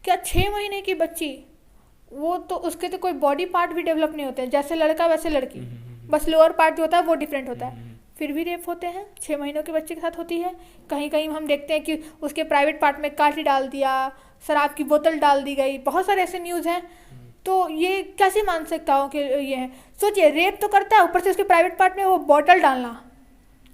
क्या 6 महीने की बच्ची, वो तो उसके तो कोई बॉडी पार्ट भी डेवलप नहीं होते हैं, जैसे लड़का वैसे लड़की, बस लोअर पार्ट जो होता है वो डिफरेंट होता है, फिर भी रेप होते हैं 6 महीनों के बच्चे के साथ होती है। कहीं कहीं हम देखते हैं कि उसके प्राइवेट पार्ट में कांटे डाल दिया, शराब की बोतल डाल दी गई, बहुत सारे ऐसे न्यूज़ हैं। तो ये कैसी मानसिकताओं के ये हैं? सोचिए, रेप तो करता है, ऊपर से उसके प्राइवेट पार्ट में वो बोतल डालना,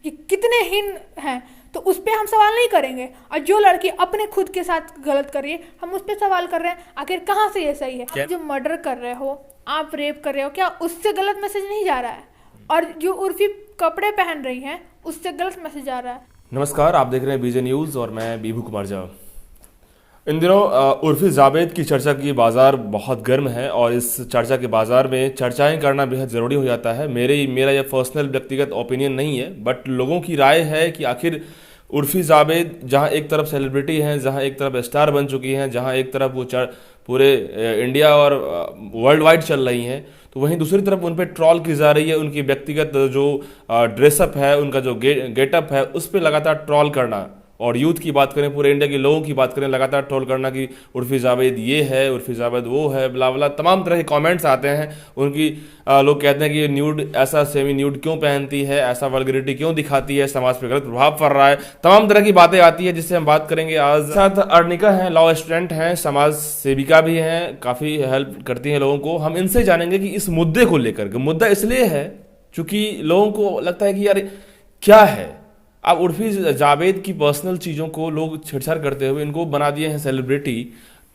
ये कितने हीन हैं। तो उस पर हम सवाल नहीं करेंगे, और जो लड़की अपने खुद के साथ गलत कर रही है हम उस पर सवाल कर रहे हैं। आखिर कहाँ से ये सही है? आप जो मर्डर कर रहे हो, आप रेप कर रहे हो, क्या उससे गलत मैसेज नहीं जा रहा है? और जो उर्फी कपड़े पहन रही हैं उससे गलत मैसेज आ रहा है। नमस्कार, आप देख रहे हैं बीजे न्यूज़ और मैं बीभू कुमार झा। इन दिनों उर्फी जावेद की चर्चा की बाज़ार बहुत गर्म है और इस चर्चा के बाज़ार में चर्चाएं करना बेहद ज़रूरी हो जाता है। मेरा यह पर्सनल व्यक्तिगत ओपिनियन नहीं है, बट लोगों की राय है कि आखिर उर्फी जावेद जहां एक तरफ सेलिब्रिटी हैं, जहां एक तरफ स्टार बन चुकी हैं, जहां एक तरफ वो पूरे इंडिया और वर्ल्ड वाइड चल रही हैं, तो वहीं दूसरी तरफ उन पर ट्रॉल की जा रही है। उनकी व्यक्तिगत जो ड्रेसअप है, उनका जो गेटअप है, उस पर लगातार ट्रॉल करना, और यूथ की बात करें, पूरे इंडिया के लोगों की बात करें, लगातार ट्रोल करना कि उर्फी जावेद ये है, उर्फी जावेद वो है, ब्ला ब्ला, तमाम तरह के कमेंट्स आते हैं उनकी। लोग कहते हैं कि ये न्यूड, ऐसा सेमी न्यूड क्यों पहनती है, ऐसा वल्गरिटी क्यों दिखाती है, समाज पर गलत प्रभाव पड़ रहा है, तमाम तरह की बातें आती है, जिससे हम बात करेंगे आज। साथ अर्निका हैं, लॉ स्टूडेंट हैं, समाज सेविका भी हैं, काफ़ी हेल्प करती हैं लोगों को। हम इनसे जानेंगे कि इस मुद्दे को लेकर के, मुद्दा इसलिए है क्योंकि लोगों को लगता है कि यार क्या है, अब उर्फी जावेद की पर्सनल चीज़ों को लोग छेड़छाड़ करते हुए इनको बना दिए हैं सेलिब्रिटी।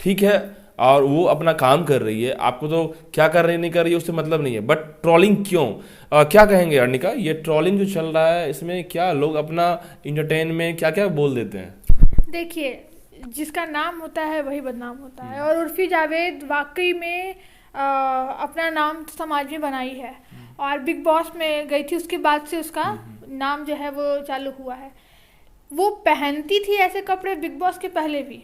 ठीक है, और वो अपना काम कर रही है, आपको तो क्या कर रही नहीं कर रही है उससे मतलब नहीं है, बट ट्रोलिंग क्यों? क्या कहेंगे अर्निका, ये ट्रोलिंग जो चल रहा है इसमें क्या लोग अपना इंटरटेन में क्या क्या बोल देते हैं? देखिए, जिसका नाम होता है वही बदनाम होता है, और उर्फी जावेद वाकई में अपना नाम समाज में बनाई है, और बिग बॉस में गई थी, उसके बाद से उसका नाम जो है वो चालू हुआ है। वो पहनती थी ऐसे कपड़े बिग बॉस के पहले भी,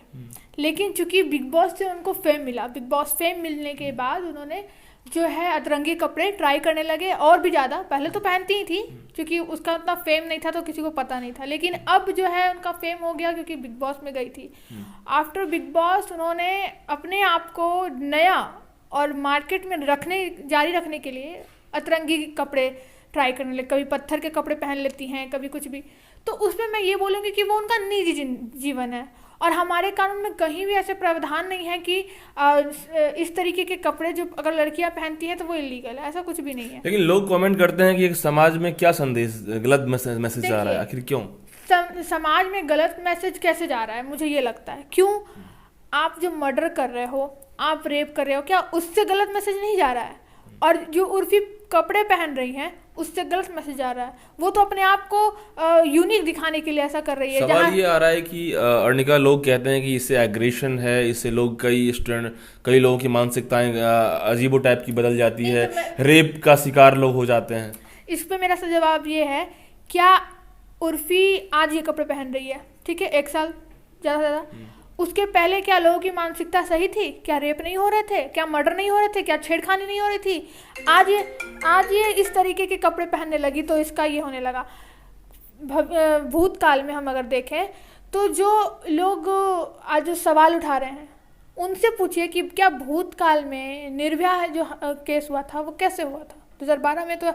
लेकिन चूंकि बिग बॉस से उनको फेम मिला, बिग बॉस फेम मिलने के बाद उन्होंने जो है अतरंगी कपड़े ट्राई करने लगे और भी ज़्यादा। पहले तो पहनती ही थी, क्योंकि उसका उतना फेम नहीं था तो किसी को पता नहीं था, लेकिन अब जो है उनका फेम हो गया क्योंकि बिग बॉस में गई थी। आफ्टर बिग बॉस उन्होंने अपने आप को नया और मार्केट में जारी रखने के लिए अतरंगी कपड़े ट्राई करने लगे। कभी पत्थर के कपड़े पहन लेती हैं, कभी कुछ भी। तो उसमें मैं ये बोलूँगी कि वो उनका निजी जीवन है, और हमारे कानून में कहीं भी ऐसे प्रावधान नहीं है कि इस तरीके के कपड़े जो अगर लड़कियां पहनती हैं तो वो इलीगल है, ऐसा कुछ भी नहीं है। लेकिन लोग कमेंट करते हैं कि समाज में क्या संदेश, गलत मैसेज आ रहा है, आखिर क्यों? समाज में गलत मैसेज कैसे जा रहा है, मुझे ये लगता है, क्यों? आप जो मर्डर कर रहे हो, आप रेप कर रहे हो, क्या उससे गलत मैसेज नहीं जा रहा है? और जो उर्फी कपड़े पहन रही हैं उससे गलत मैसेज आ रहा है। वो तो अपने आप को यूनिक दिखाने के लिए ऐसा कर रही है। सवाल ये आ रहा है कि अर्निका, लोग कहते हैं कि इससे एग्रेशन है, इससे लोग कई लोगों की मानसिकताएं अजीबो टाइप की बदल जाती है, रेप का शिकार लोग हो जाते हैं। इस पे मेरा जवाब ये है, क्या उर्फी आज ये कपड़े पहन रही है, ठीक है, 1 साल ज़्यादा से ज़्यादा, उसके पहले क्या लोगों की मानसिकता सही थी? क्या रेप नहीं हो रहे थे? क्या मर्डर नहीं हो रहे थे? क्या छेड़खानी नहीं हो रही थी? आज ये इस तरीके के कपड़े पहनने लगी तो इसका ये होने लगा। भूतकाल में हम अगर देखें तो जो लोग आज जो सवाल उठा रहे हैं उनसे पूछिए कि क्या भूतकाल में निर्भया जो केस हुआ था वो कैसे हुआ था? 2012 में तो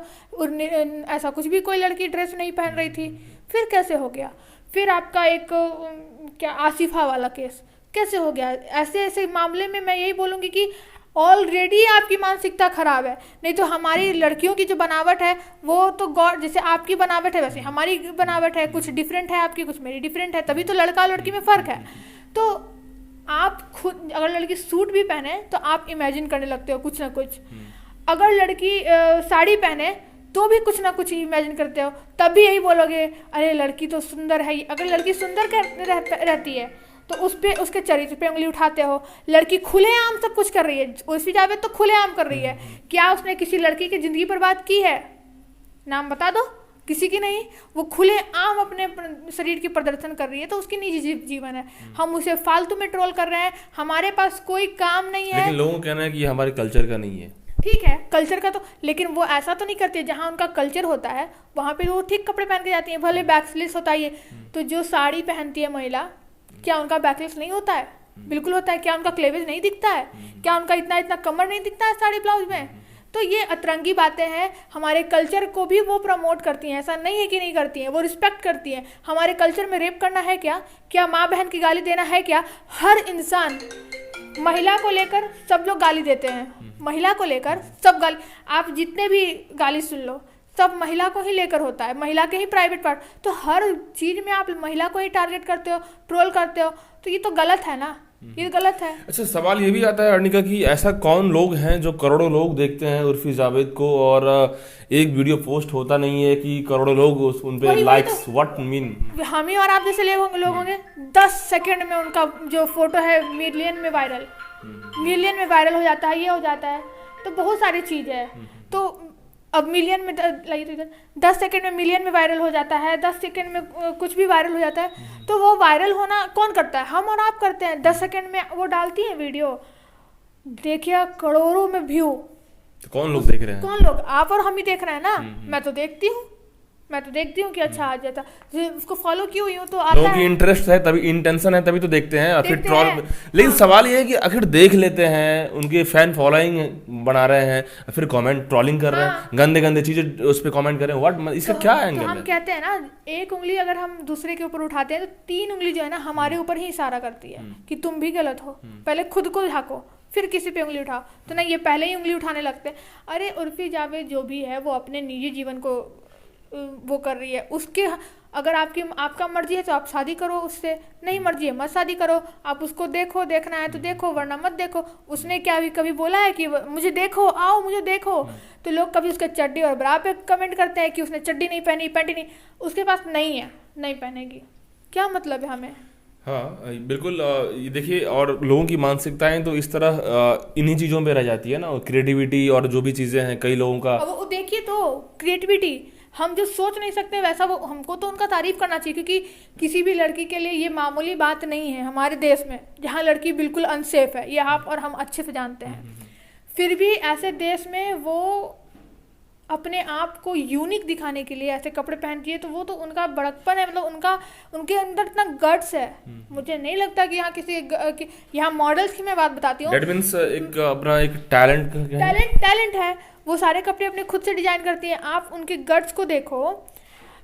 ऐसा कुछ भी कोई लड़की ड्रेस नहीं पहन रही थी, फिर कैसे हो गया? फिर आपका एक क्या आसिफा वाला केस कैसे हो गया? ऐसे मामले में मैं यही बोलूँगी कि ऑलरेडी आपकी मानसिकता खराब है। नहीं तो हमारी लड़कियों की जो बनावट है वो तो गॉड, जैसे आपकी बनावट है वैसे हमारी बनावट है, कुछ डिफरेंट है आपकी, कुछ मेरी डिफरेंट है, तभी तो लड़का लड़की में फ़र्क है। तो आप खुद अगर लड़की सूट भी पहने तो आप इमेजिन करने लगते हो कुछ ना कुछ, अगर लड़की साड़ी पहने तो भी कुछ ना कुछ इमेजिन करते हो, तब भी यही बोलोगे अरे लड़की तो सुंदर है। अगर लड़की सुंदर रहती है तो उसके चरित्र पे उंगली उठाते हो। लड़की खुलेआम सब कुछ कर रही है, उर्फी जावेद तो खुलेआम कर रही है, क्या उसने किसी लड़की की जिंदगी बर्बाद की है? नाम बता दो, किसी की नहीं। वो खुलेआम अपने शरीर की प्रदर्शन कर रही है, तो उसकी निजी जीवन है, हम उसे फालतू में ट्रोल कर रहे हैं, हमारे पास कोई काम नहीं है। लेकिन लोगों का कहना है कि हमारे कल्चर का नहीं है। ठीक है, कल्चर का तो, लेकिन वो ऐसा तो नहीं करती, जहाँ उनका कल्चर होता है वहाँ पे वो ठीक कपड़े पहन के जाती हैं, भले बैकलेस होता है ये। तो जो साड़ी पहनती है महिला, क्या उनका बैकलेस नहीं होता है? बिल्कुल होता है। क्या उनका क्लेवेज नहीं दिखता है? क्या उनका इतना इतना कमर नहीं दिखता है साड़ी ब्लाउज में? तो ये अतरंगी बातें हैं। हमारे कल्चर को भी वो प्रमोट करती हैं, ऐसा नहीं है कि नहीं करती हैं, वो रिस्पेक्ट करती हैं। हमारे कल्चर में रेप करना है क्या? क्या माँ बहन की गाली देना है क्या? हर इंसान, महिला को लेकर सब लोग गाली देते हैं, महिला को लेकर सब गाली, आप जितने भी गाली सुन लो सब महिला को ही लेकर होता है, महिला के ही प्राइवेट पार्ट। तो हर चीज़ में आप महिला को ही टारगेट करते हो, ट्रोल करते हो, तो ये तो गलत है ना, ये गलत है। अच्छा, सवाल ये भी आता है अर्निका कि ऐसा कौन लोग हैं जो करोड़ों लोग देखते हैं उर्फी जावेद को, और एक वीडियो पोस्ट होता नहीं है कि करोड़ों लोग उन पे लाइक्स, व्हाट मीन? हम ही और आप जैसे लोग होंगे, 10 सेकंड में उनका जो फोटो है मिलियन में वायरल हो जाता है, ये हो जाता है। तो बहुत सारी चीज़ है। तो अब मिलियन में 10 सेकंड में मिलियन में वायरल हो जाता है, 10 सेकंड में कुछ भी वायरल हो जाता है। तो वो वायरल होना कौन करता है? हम और आप करते हैं। 10 सेकंड में वो डालती है वीडियो, देखिए करोड़ों में व्यू। तो कौन लोग देख रहे हैं? कौन लोग? आप और हम ही देख रहे हैं ना। मैं तो देखती हूँ कि अच्छा आ जाता, उसको फॉलो क्यों हुई हूँ तो आता लोगों की है। इंटरेस्ट है, तभी इंटेंशन है, तभी तो देखते हैं, और फिर देखते ट्रॉल। हैं। लेकिन सवाल ये है कि आखिर देख लेते हैं, उनके फैन फॉलोइंग बना रहे हैं, फिर कमेंट ट्रॉलिंग कर रहे हैं, गंदे गंदे चीजें उस पर कमेंट कर रहे हैं, व्हाट, इसका क्या तो एंगल हम है? कहते हैं ना, एक उंगली अगर हम दूसरे के ऊपर उठाते हैं तो 3 उंगली जो है ना हमारे ऊपर ही इशारा करती है कि तुम भी गलत हो। पहले खुद को झांको, फिर किसी पे उंगली उठाओ। तो ना, ये पहले ही उंगली उठाने लगते हैं। अरे उर्फी जावेद जो भी है वो अपने निजी जीवन को वो कर रही है। उसके अगर आपका मर्जी है तो आप शादी करो उससे, नहीं मर्जी है मत शादी करो। आप उसको देखो, देखना है तो देखो, वरना मत देखो। उसने क्या भी कभी बोला है कि मुझे देखो, आओ मुझे देखो? तो लोग कभी उसके चड्डी और ब्रा पे कमेंट करते हैं कि उसने चड्डी नहीं पहनी, पैंट ही नहीं, उसके पास नहीं है, नहीं पहनेगी, क्या मतलब है हमें? हाँ बिल्कुल। ये देखिए, और लोगों की मानसिकताएं तो इस तरह इन्हीं चीज़ों पे रह जाती है ना, क्रिएटिविटी और जो भी चीज़ें हैं कई लोगों का। वो देखिए, तो क्रिएटिविटी हम जो सोच नहीं सकते वैसा वो हमको तो उनका तारीफ करना चाहिए, क्योंकि किसी भी लड़की के लिए ये मामूली बात नहीं है हमारे देश में, जहाँ लड़की बिल्कुल अनसेफ है। ये आप और हम अच्छे से जानते हैं। फिर भी ऐसे देश में वो अपने आप को यूनिक दिखाने के लिए ऐसे कपड़े पहनती है, तो वो तो उनका बड़कपन है, मतलब उनके अंदर इतना गट्स है। मुझे नहीं लगता कि यहाँ मॉडल्स की मैं बात बताती हूँ। That means एक अपना एक टैलेंट है। वो सारे कपड़े अपने खुद से डिजाइन करती हैं। आप उनके गट्स को देखो।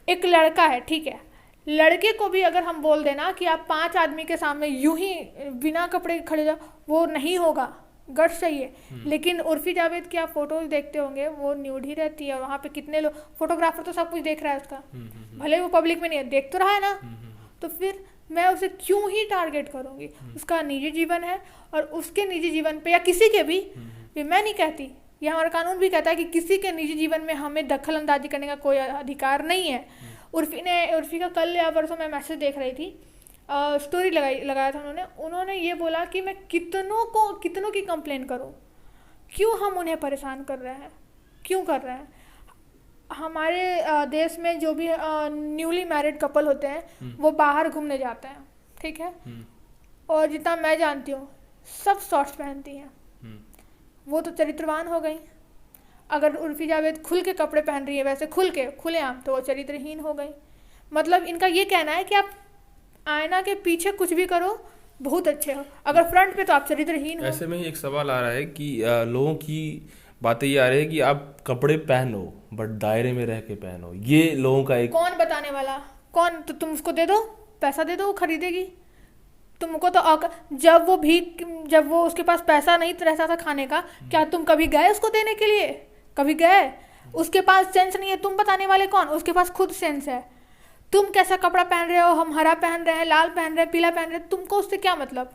एक लड़का है, ठीक है, लड़के को भी अगर हम बोल देना कि आप 5 आदमी के सामने यूं ही बिना कपड़े खड़े जाओ, वो नहीं होगा, गट्स चाहिए। लेकिन उर्फी जावेद की आप फोटोज देखते होंगे, वो न्यूड ही रहती है। वहाँ पे कितने लोग, फोटोग्राफर तो सब कुछ देख रहा है उसका, भले वो पब्लिक में नहीं है, देख तो रहा है ना। तो फिर मैं उसे क्यों ही टारगेट करूँगी? उसका निजी जीवन है, और उसके निजी जीवन पे या किसी के भी मैं नहीं कहती, यह हमारा कानून भी कहता है कि किसी के निजी जीवन में हमें दखल अंदाजी करने का कोई अधिकार नहीं है। उर्फी का कल या परसों मैं मैसेज देख रही थी, स्टोरी लगाया था उन्होंने ये बोला कि मैं कितनों की कंप्लेन करूं, क्यों हम उन्हें परेशान कर रहे हैं, क्यों कर रहे हैं? हमारे देश में जो भी न्यूली मैरिड कपल होते हैं वो बाहर घूमने जाते हैं, ठीक है, और जितना मैं जानती हूँ सब शॉर्ट्स पहनती हैं। वो तो चरित्रवान हो गई। अगर उर्फी जावेद खुल के कपड़े पहन रही है वैसे खुलेआम, तो वो चरित्रहीन हो गई। मतलब इनका ये कहना है कि आप आईना के पीछे कुछ भी करो, बहुत अच्छे हो, अगर फ्रंट पे तो आप चरित्रहीन हो। ऐसे में ही एक सवाल आ रहा है कि लोगों की बातें ये आ रही है कि आप कपड़े पहनो बट दायरे में रह के पहनो। ये लोगों का एक, कौन बताने वाला? कौन? तो तुम उसको दे दो, पैसा दे दो, वो खरीदेगी। तुमको तो जब वो उसके पास पैसा नहीं रहता था खाने का, क्या तुम कभी गए उसको देने के लिए? कभी गए? उसके पास सेंस नहीं है, तुम बताने वाले कौन? उसके पास खुद सेंस है। तुम कैसा कपड़ा पहन रहे हो, हम हरा पहन रहे हैं, लाल पहन रहे हैं, पीला पहन रहे हैं, तुमको उससे क्या मतलब?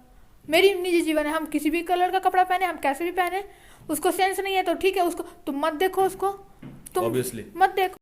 मेरी निजी जीवन है, हम किसी भी कलर का कपड़ा पहने, हम कैसे भी पहने। उसको सेंस नहीं है तो ठीक है, उसको तुम मत देखो, उसको तुम ऑब्वियसली मत देखो।